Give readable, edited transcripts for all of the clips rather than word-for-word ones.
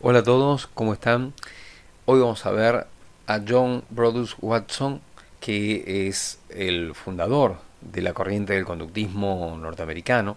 Hola a todos, ¿cómo están? Hoy vamos a ver a John Brodus Watson, que es el fundador de la corriente del conductismo norteamericano,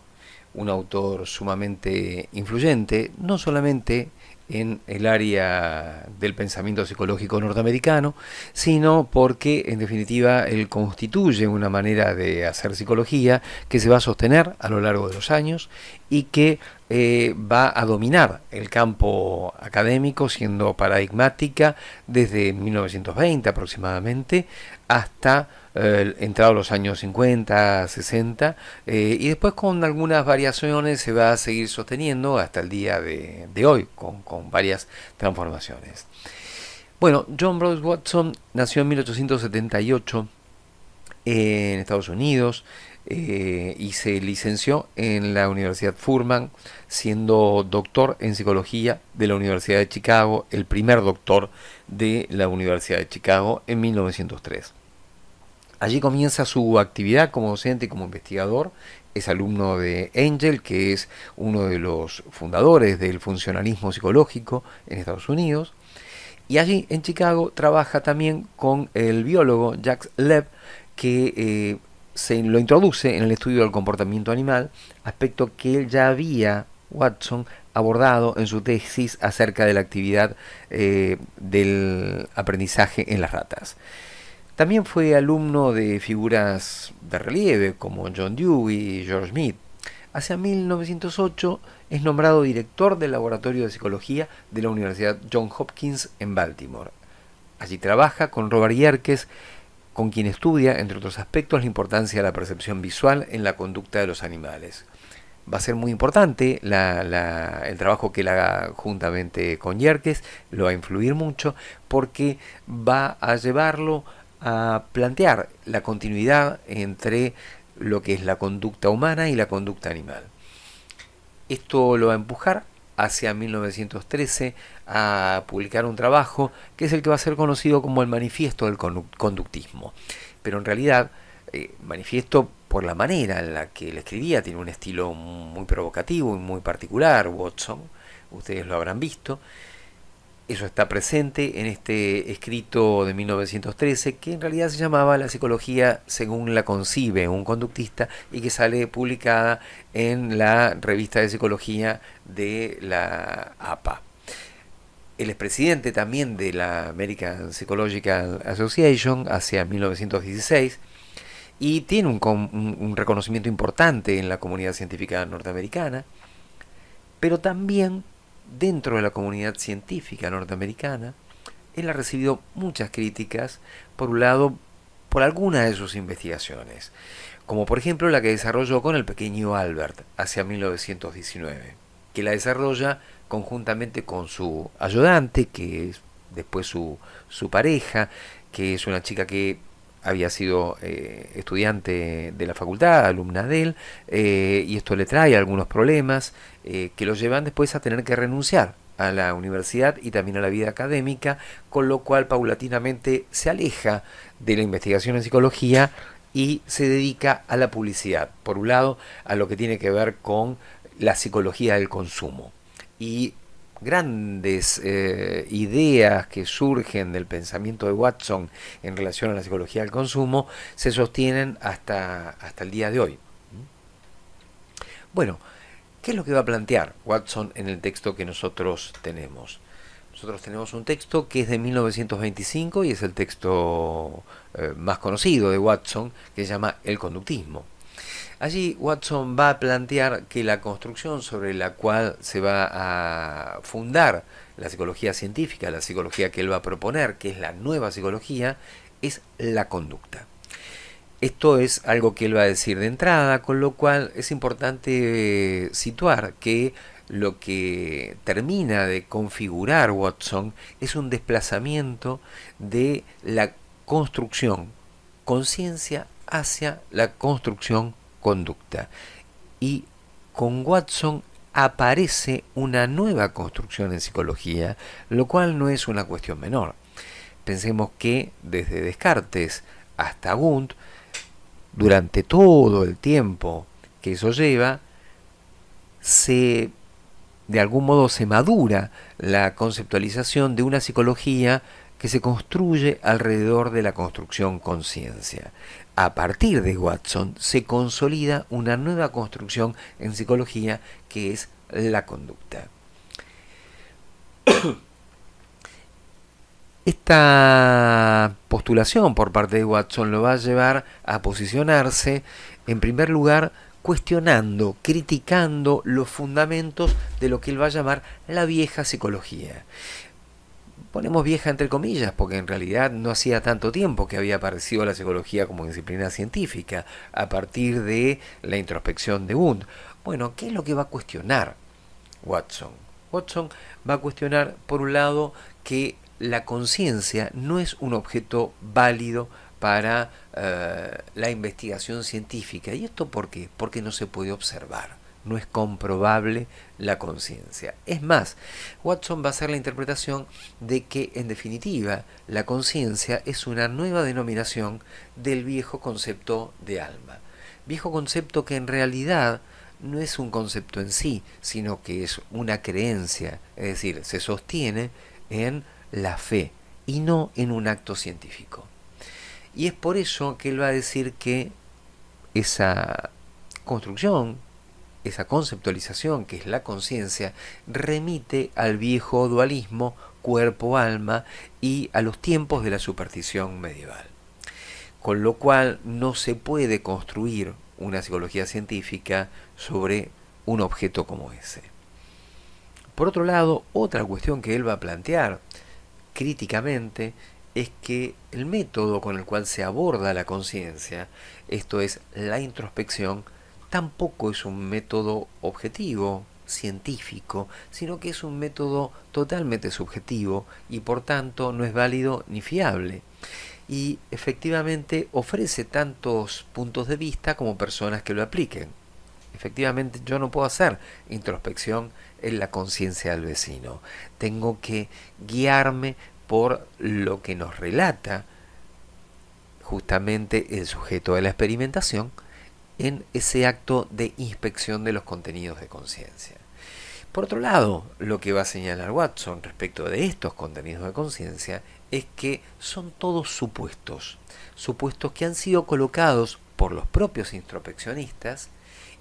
un autor sumamente influyente, no solamente en el área del pensamiento psicológico norteamericano, sino porque en definitiva él constituye una manera de hacer psicología que se va a sostener a lo largo de los años y que va a dominar el campo académico, siendo paradigmática desde 1920 aproximadamente hasta entrados los años 50, 60, y después con algunas variaciones se va a seguir sosteniendo hasta el día de hoy, con varias transformaciones. Bueno, John Brodus Watson nació en 1878 en Estados Unidos, y se licenció en la Universidad Furman, siendo doctor en psicología de la Universidad de Chicago, el primer doctor de la Universidad de Chicago en 1903. Allí comienza su actividad como docente y como investigador. Es alumno de Engel, que es uno de los fundadores del funcionalismo psicológico en Estados Unidos. Y allí en Chicago trabaja también con el biólogo Jacques Lev, que se lo introduce en el estudio del comportamiento animal, aspecto que él ya había, Watson, abordado en su tesis acerca de la actividad del aprendizaje en las ratas. También fue alumno de figuras de relieve como John Dewey y George Mead. Hacia 1908 es nombrado director del Laboratorio de Psicología de la Universidad Johns Hopkins en Baltimore. Allí trabaja con Robert Yerkes, con quien estudia, entre otros aspectos, la importancia de la percepción visual en la conducta de los animales. Va a ser muy importante el trabajo que él haga juntamente con Yerkes, lo va a influir mucho porque va a llevarlo a plantear la continuidad entre lo que es la conducta humana y la conducta animal. Esto lo va a empujar hacia 1913 a publicar un trabajo que es el que va a ser conocido como el Manifiesto del Conductismo. Pero en realidad, manifiesto por la manera en la que él escribía, tiene un estilo muy provocativo y muy particular, Watson, ustedes lo habrán visto. Eso está presente en este escrito de 1913, que en realidad se llamaba La psicología según la concibe un conductista, y que sale publicada en la revista de psicología de la APA. Él es presidente también de la American Psychological Association hacia 1916 y tiene un reconocimiento importante en la comunidad científica norteamericana, pero también dentro de la comunidad científica norteamericana. Él ha recibido muchas críticas, por un lado, por algunas de sus investigaciones, como por ejemplo la que desarrolló con el pequeño Albert hacia 1919, que la desarrolla conjuntamente con su ayudante, que es después su pareja, que es una chica que había sido estudiante de la facultad, alumna de él, y esto le trae algunos problemas que lo llevan después a tener que renunciar a la universidad y también a la vida académica, con lo cual paulatinamente se aleja de la investigación en psicología y se dedica a la publicidad. Por un lado, a lo que tiene que ver con la psicología del consumo. Y grandes ideas que surgen del pensamiento de Watson en relación a la psicología del consumo se sostienen hasta el día de hoy. Bueno, ¿qué es lo que va a plantear Watson en el texto que nosotros tenemos? Nosotros tenemos un texto que es de 1925 y es el texto más conocido de Watson, que se llama El conductismo. Allí Watson va a plantear que la construcción sobre la cual se va a fundar la psicología científica, la psicología que él va a proponer, que es la nueva psicología, es la conducta. Esto es algo que él va a decir de entrada, con lo cual es importante situar que lo que termina de configurar Watson es un desplazamiento de la construcción conciencia hacia la construcción conducta. Y con Watson aparece una nueva construcción en psicología, lo cual no es una cuestión menor. Pensemos que desde Descartes hasta Wundt, durante todo el tiempo que eso lleva, se de algún modo se madura la conceptualización de una psicología que se construye alrededor de la construcción conciencia. A partir de Watson se consolida una nueva construcción en psicología que es la conducta. Esta postulación por parte de Watson lo va a llevar a posicionarse, en primer lugar, cuestionando, criticando los fundamentos de lo que él va a llamar la vieja psicología. Ponemos vieja entre comillas, porque en realidad no hacía tanto tiempo que había aparecido la psicología como disciplina científica, a partir de la introspección de Wundt. Bueno, ¿qué es lo que va a cuestionar Watson? Watson va a cuestionar, por un lado, que la conciencia no es un objeto válido para la investigación científica. ¿Y esto por qué? Porque no se puede observar. No es comprobable la conciencia. Es más, Watson va a hacer la interpretación de que, en definitiva, la conciencia es una nueva denominación del viejo concepto de alma. Viejo concepto que en realidad no es un concepto en sí, sino que es una creencia, es decir, se sostiene en la fe y no en un acto científico. Y es por eso que él va a decir que esa construcción, esa conceptualización que es la conciencia, remite al viejo dualismo cuerpo-alma y a los tiempos de la superstición medieval. Con lo cual no se puede construir una psicología científica sobre un objeto como ese. Por otro lado, otra cuestión que él va a plantear críticamente es que el método con el cual se aborda la conciencia, esto es la introspección, tampoco es un método objetivo, científico, sino que es un método totalmente subjetivo y por tanto no es válido ni fiable. Y efectivamente ofrece tantos puntos de vista como personas que lo apliquen. Efectivamente yo no puedo hacer introspección en la conciencia del vecino. Tengo que guiarme por lo que nos relata justamente el sujeto de la experimentación en ese acto de inspección de los contenidos de conciencia. Por otro lado, lo que va a señalar Watson respecto de estos contenidos de conciencia es que son todos supuestos, supuestos que han sido colocados por los propios introspeccionistas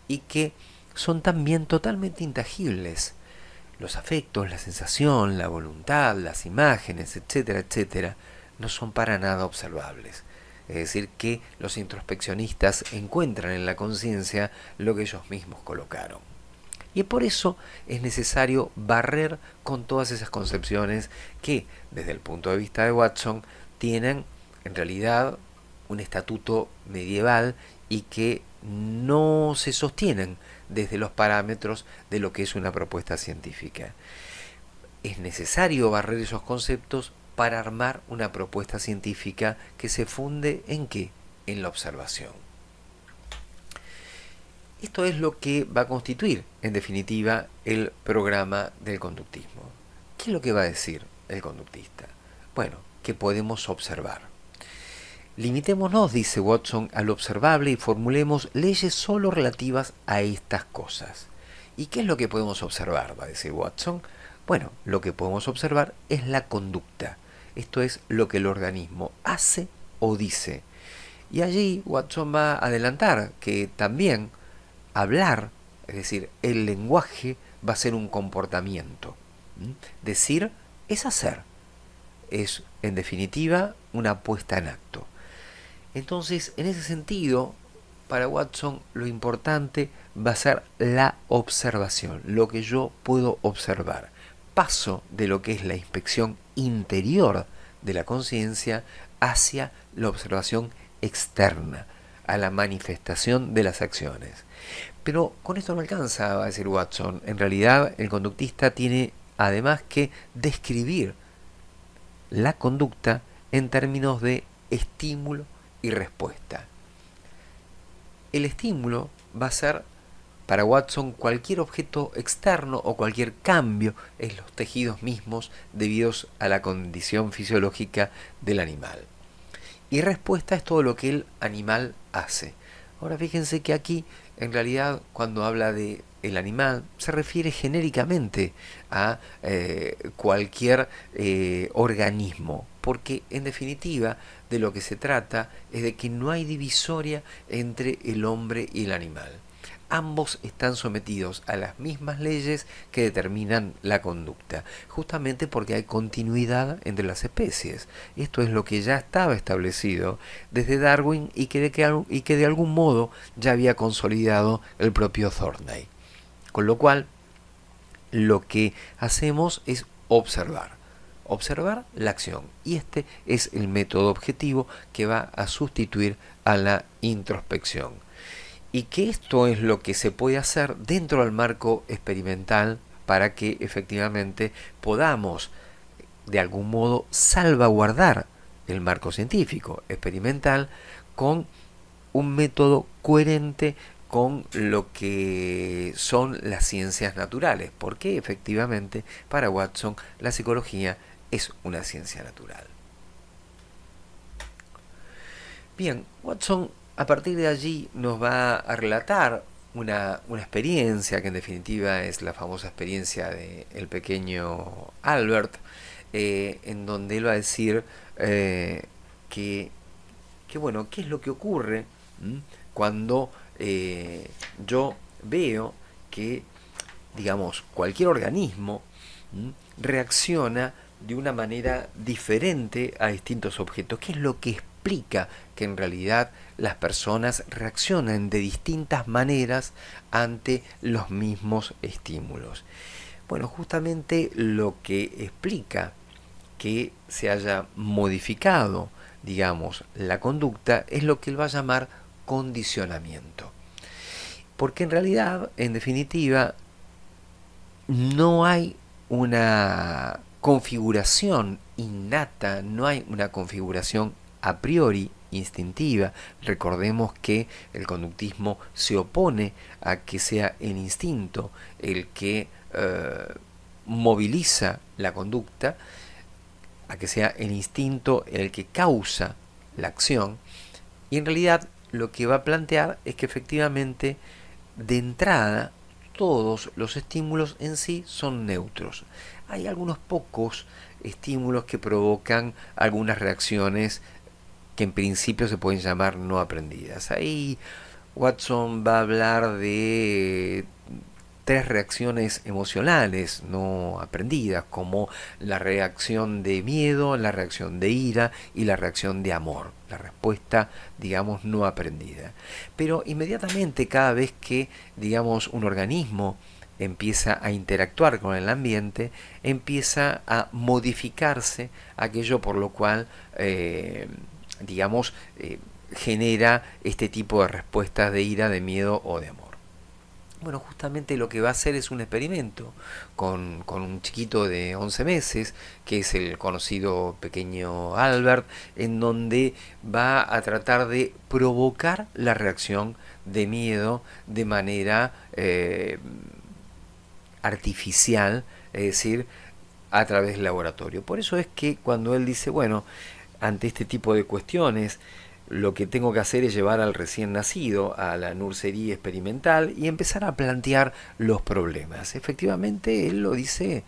y que son también totalmente intangibles. Los afectos, la sensación, la voluntad, las imágenes, etcétera, etcétera, no son para nada observables. Es decir, que los introspeccionistas encuentran en la conciencia lo que ellos mismos colocaron. Y por eso es necesario barrer con todas esas concepciones que, desde el punto de vista de Watson, tienen en realidad un estatuto medieval y que no se sostienen desde los parámetros de lo que es una propuesta científica. Es necesario barrer esos conceptos para armar una propuesta científica que se funde ¿en qué? En la observación. Esto es lo que va a constituir, en definitiva, el programa del conductismo. ¿Qué es lo que va a decir el conductista? Bueno, que podemos observar. Limitémonos, dice Watson, al observable y formulemos leyes solo relativas a estas cosas. ¿Y qué es lo que podemos observar? Va a decir Watson. Bueno, lo que podemos observar es la conducta. Esto es lo que el organismo hace o dice. Y allí Watson va a adelantar que también hablar, es decir, el lenguaje va a ser un comportamiento. Decir es hacer. Es, en definitiva, una puesta en acto. Entonces, en ese sentido, para Watson lo importante va a ser la observación, lo que yo puedo observar. Paso de lo que es la inspección interior de la conciencia hacia la observación externa, a la manifestación de las acciones. Pero con esto no alcanza, va a decir Watson. En realidad, el conductista tiene además que describir la conducta en términos de estímulo y respuesta. El estímulo va a ser para Watson cualquier objeto externo o cualquier cambio en los tejidos mismos debidos a la condición fisiológica del animal. Y respuesta es todo lo que el animal hace. Ahora fíjense que aquí, en realidad, cuando habla de el animal se refiere genéricamente a cualquier organismo, porque en definitiva de lo que se trata es de que no hay divisoria entre el hombre y el animal. Ambos están sometidos a las mismas leyes que determinan la conducta, justamente porque hay continuidad entre las especies. Esto es lo que ya estaba establecido desde Darwin y que de algún modo ya había consolidado el propio Thorndike. Con lo cual, lo que hacemos es observar la acción. Y este es el método objetivo que va a sustituir a la introspección. Y que esto es lo que se puede hacer dentro del marco experimental para que efectivamente podamos de algún modo salvaguardar el marco científico experimental con un método coherente con lo que son las ciencias naturales, porque efectivamente para Watson la psicología es una ciencia natural. Bien, Watson a partir de allí nos va a relatar una experiencia que en definitiva es la famosa experiencia del pequeño Albert, en donde él va a decir que, bueno, ¿qué es lo que ocurre cuando yo veo que, digamos, cualquier organismo reacciona de una manera diferente a distintos objetos? ¿Qué es lo que explica que en realidad las personas reaccionan de distintas maneras ante los mismos estímulos? Bueno, justamente lo que explica que se haya modificado, digamos, la conducta es lo que él va a llamar condicionamiento. Porque en realidad, en definitiva, no hay una configuración innata, no hay una configuración a priori instintiva. Recordemos que el conductismo se opone a que sea el instinto el que moviliza la conducta, a que sea el instinto el que causa la acción, y en realidad lo que va a plantear es que efectivamente de entrada todos los estímulos en sí son neutros. Hay algunos pocos estímulos que provocan algunas reacciones que en principio se pueden llamar no aprendidas. Ahí Watson va a hablar de 3 reacciones emocionales no aprendidas, como la reacción de miedo, la reacción de ira y la reacción de amor, la respuesta, digamos, no aprendida. Pero inmediatamente cada vez que, digamos, un organismo empieza a interactuar con el ambiente, empieza a modificarse aquello por lo cual, digamos, genera este tipo de respuestas de ira, de miedo o de amor. Bueno, justamente lo que va a hacer es un experimento con un chiquito de 11 meses, que es el conocido pequeño Albert, en donde va a tratar de provocar la reacción de miedo de manera artificial, es decir, a través del laboratorio. Por eso es que cuando él dice, bueno, ante este tipo de cuestiones, lo que tengo que hacer es llevar al recién nacido a la nursería experimental y empezar a plantear los problemas. Efectivamente, él lo dice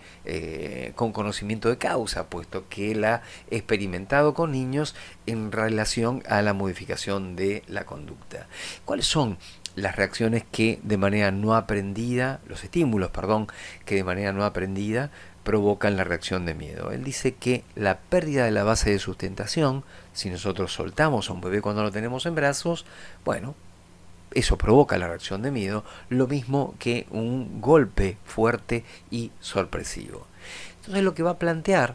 con conocimiento de causa, puesto que él ha experimentado con niños en relación a la modificación de la conducta. ¿Cuáles son las reacciones que de manera no aprendida, los estímulos, perdón, que de manera no aprendida provocan la reacción de miedo? Él dice que la pérdida de la base de sustentación, si nosotros soltamos a un bebé cuando lo tenemos en brazos, bueno, eso provoca la reacción de miedo, lo mismo que un golpe fuerte y sorpresivo. Entonces lo que va a plantear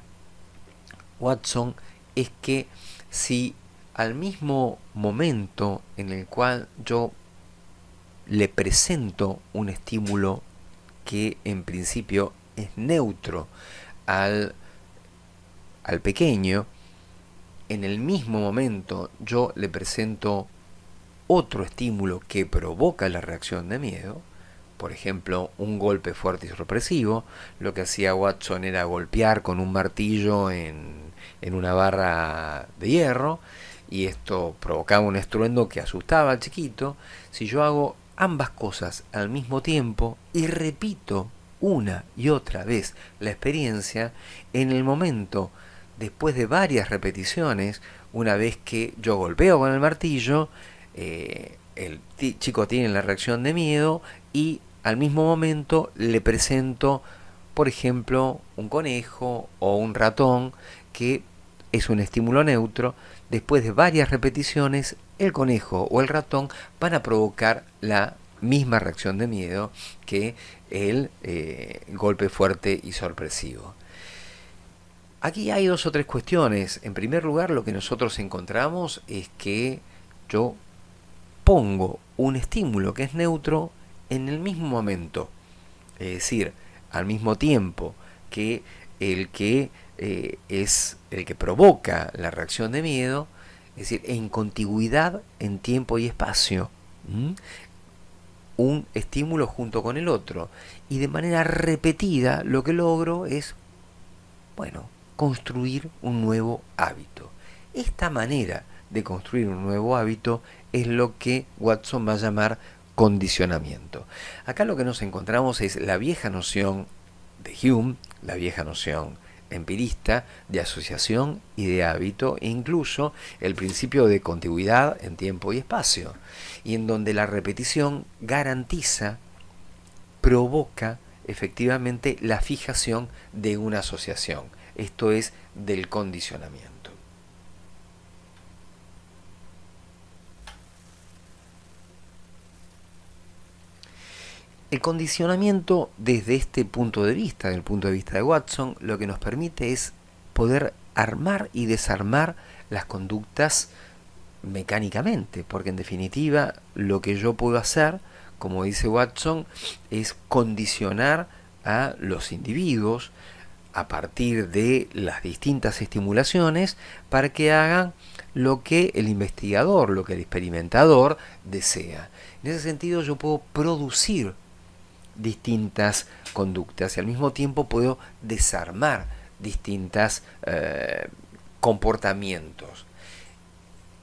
Watson es que si al mismo momento en el cual yo le presento un estímulo que en principio es neutro al pequeño, en el mismo momento yo le presento otro estímulo que provoca la reacción de miedo, por ejemplo, un golpe fuerte y sorpresivo. Lo que hacía Watson era golpear con un martillo en una barra de hierro, y esto provocaba un estruendo que asustaba al chiquito. Si yo hago ambas cosas al mismo tiempo y repito una y otra vez la experiencia, en el momento, después de varias repeticiones, una vez que yo golpeo con el martillo, el chico tiene la reacción de miedo y al mismo momento le presento, por ejemplo, un conejo o un ratón que es un estímulo neutro. Después de varias repeticiones, el conejo o el ratón van a provocar la misma reacción de miedo que el golpe fuerte y sorpresivo. Aquí hay dos o tres cuestiones. En primer lugar, lo que nosotros encontramos es que yo pongo un estímulo que es neutro en el mismo momento. Es decir, al mismo tiempo que es el que provoca la reacción de miedo, es decir, en contigüidad en tiempo y espacio. Un estímulo junto con el otro. Y de manera repetida lo que logro es, bueno, construir un nuevo hábito. Esta manera de construir un nuevo hábito es lo que Watson va a llamar condicionamiento. Acá lo que nos encontramos es la vieja noción de Hume, la vieja noción empirista de asociación y de hábito, e incluso el principio de contigüidad en tiempo y espacio, y en donde la repetición garantiza, provoca efectivamente la fijación de una asociación. Esto es del condicionamiento. El condicionamiento desde este punto de vista, desde el punto de vista de Watson, lo que nos permite es poder armar y desarmar las conductas mecánicamente, porque en definitiva lo que yo puedo hacer, como dice Watson, es condicionar a los individuos a partir de las distintas estimulaciones para que hagan lo que el investigador, lo que el experimentador desea. En ese sentido yo puedo producir distintas conductas y al mismo tiempo puedo desarmar distintos comportamientos.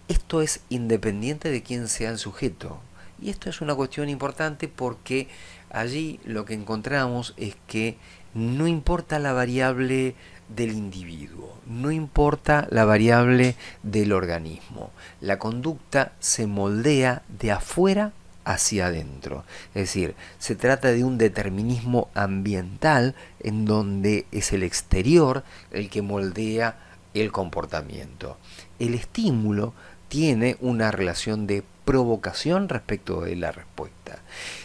Esto es independiente de quién sea el sujeto. Y esto es una cuestión importante porque allí lo que encontramos es que no importa la variable del individuo, no importa la variable del organismo. La conducta se moldea de afuera hacia adentro. Es decir, se trata de un determinismo ambiental en donde es el exterior el que moldea el comportamiento. El estímulo tiene una relación de provocación respecto de la respuesta.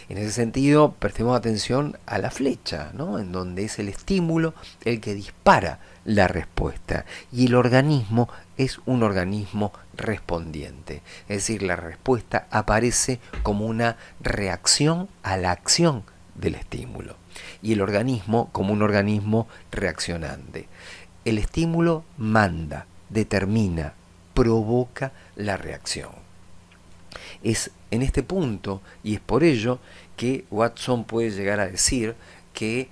En ese sentido, prestemos atención a la flecha, ¿no? En donde es el estímulo el que dispara la respuesta y el organismo es un organismo respondiente. Es decir, la respuesta aparece como una reacción a la acción del estímulo y el organismo como un organismo reaccionante. El estímulo manda, determina, provoca la reacción. Es en este punto, y es por ello que Watson puede llegar a decir que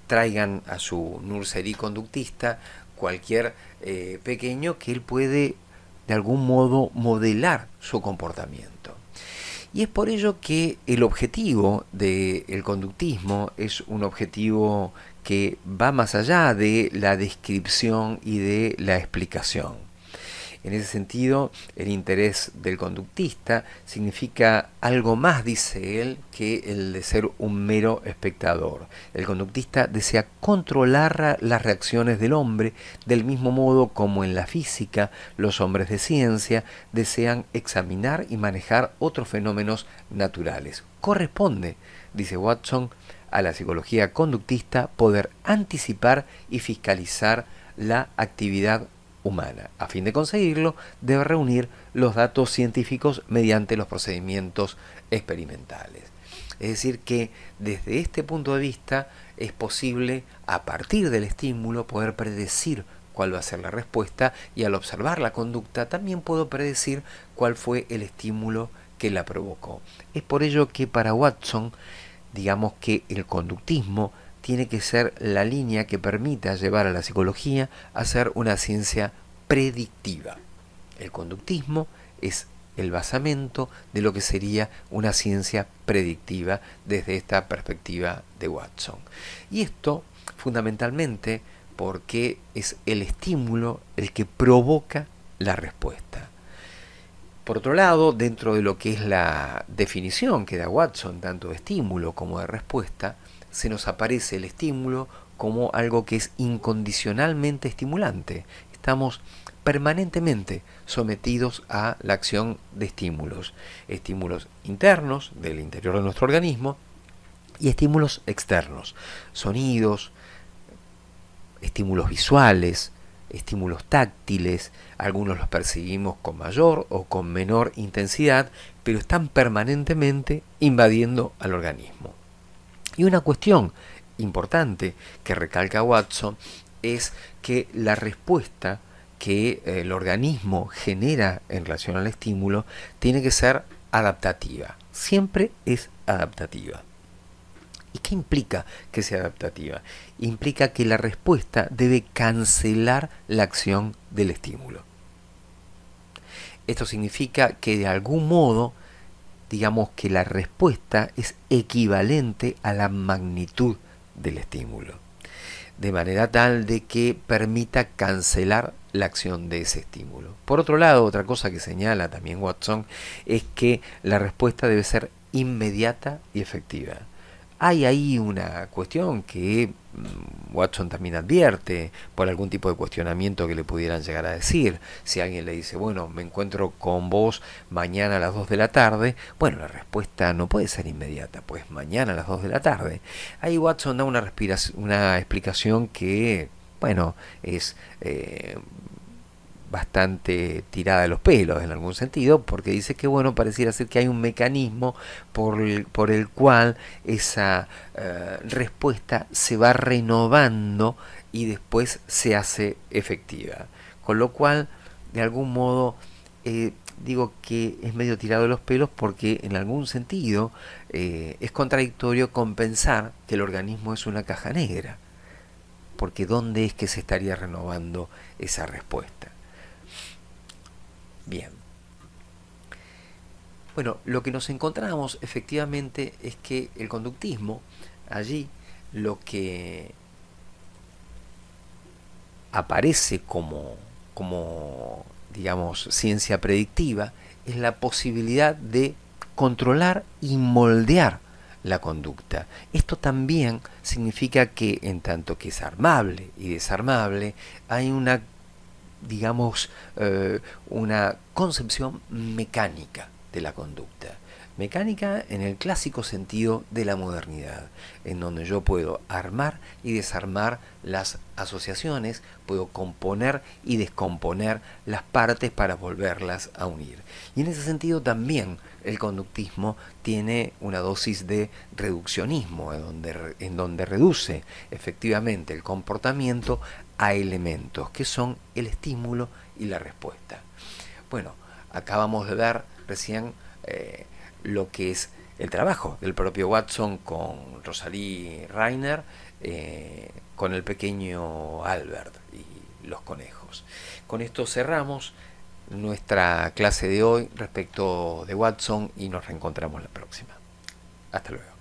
traigan a su nursery conductista cualquier pequeño que él puede de algún modo modelar su comportamiento. Y es por ello que el objetivo del conductismo es un objetivo que va más allá de la descripción y de la explicación. En ese sentido, el interés del conductista significa algo más, dice él, que el de ser un mero espectador. El conductista desea controlar las reacciones del hombre, del mismo modo como en la física los hombres de ciencia desean examinar y manejar otros fenómenos naturales. Corresponde, dice Watson, a la psicología conductista poder anticipar y fiscalizar la actividad humana. A fin de conseguirlo, debe reunir los datos científicos mediante los procedimientos experimentales. Es decir, que desde este punto de vista es posible, a partir del estímulo, poder predecir cuál va a ser la respuesta y al observar la conducta también puedo predecir cuál fue el estímulo que la provocó. Es por ello que para Watson, digamos que el conductismo tiene que ser la línea que permita llevar a la psicología a ser una ciencia predictiva. El conductismo es el basamento de lo que sería una ciencia predictiva desde esta perspectiva de Watson. Y esto fundamentalmente porque es el estímulo el que provoca la respuesta. Por otro lado, dentro de lo que es la definición que da Watson, tanto de estímulo como de respuesta, se nos aparece el estímulo como algo que es incondicionalmente estimulante. Estamos permanentemente sometidos a la acción de estímulos. Estímulos internos del interior de nuestro organismo y estímulos externos. Sonidos, estímulos visuales, estímulos táctiles, algunos los percibimos con mayor o con menor intensidad, pero están permanentemente invadiendo al organismo. Y una cuestión importante que recalca Watson es que la respuesta que el organismo genera en relación al estímulo tiene que ser adaptativa, siempre es adaptativa. ¿Y qué implica que sea adaptativa? Implica que la respuesta debe cancelar la acción del estímulo. Esto significa que de algún modo, digamos que la respuesta es equivalente a la magnitud del estímulo, de manera tal de que permita cancelar la acción de ese estímulo. Por otro lado, otra cosa que señala también Watson es que la respuesta debe ser inmediata y efectiva. Hay ahí una cuestión que Watson también advierte por algún tipo de cuestionamiento que le pudieran llegar a decir. Si alguien le dice, bueno, me encuentro con vos mañana a las 2 de la tarde, bueno, la respuesta no puede ser inmediata, pues mañana a las 2 de la tarde. Ahí Watson da una explicación que, bueno, es bastante tirada de los pelos en algún sentido, porque dice que, bueno, pareciera ser que hay un mecanismo por el cual esa respuesta se va renovando y después se hace efectiva. Con lo cual, de algún modo, digo que es medio tirado de los pelos porque en algún sentido es contradictorio con pensar que el organismo es una caja negra, porque ¿dónde es que se estaría renovando esa respuesta? Bien. Bueno, lo que nos encontramos efectivamente es que el conductismo, allí lo que aparece como digamos, ciencia predictiva, es la posibilidad de controlar y moldear la conducta. Esto también significa que en tanto que es armable y desarmable, hay una, digamos, una concepción mecánica de la conducta. Mecánica en el clásico sentido de la modernidad, en donde yo puedo armar y desarmar las asociaciones, puedo componer y descomponer las partes para volverlas a unir. Y en ese sentido también el conductismo tiene una dosis de reduccionismo, en donde reduce efectivamente el comportamiento a elementos que son el estímulo y la respuesta. Bueno, acabamos de ver recién lo que es el trabajo del propio Watson con Rosalie Reiner, con el pequeño Albert y los conejos. Con esto cerramos nuestra clase de hoy respecto de Watson y nos reencontramos la próxima. Hasta luego.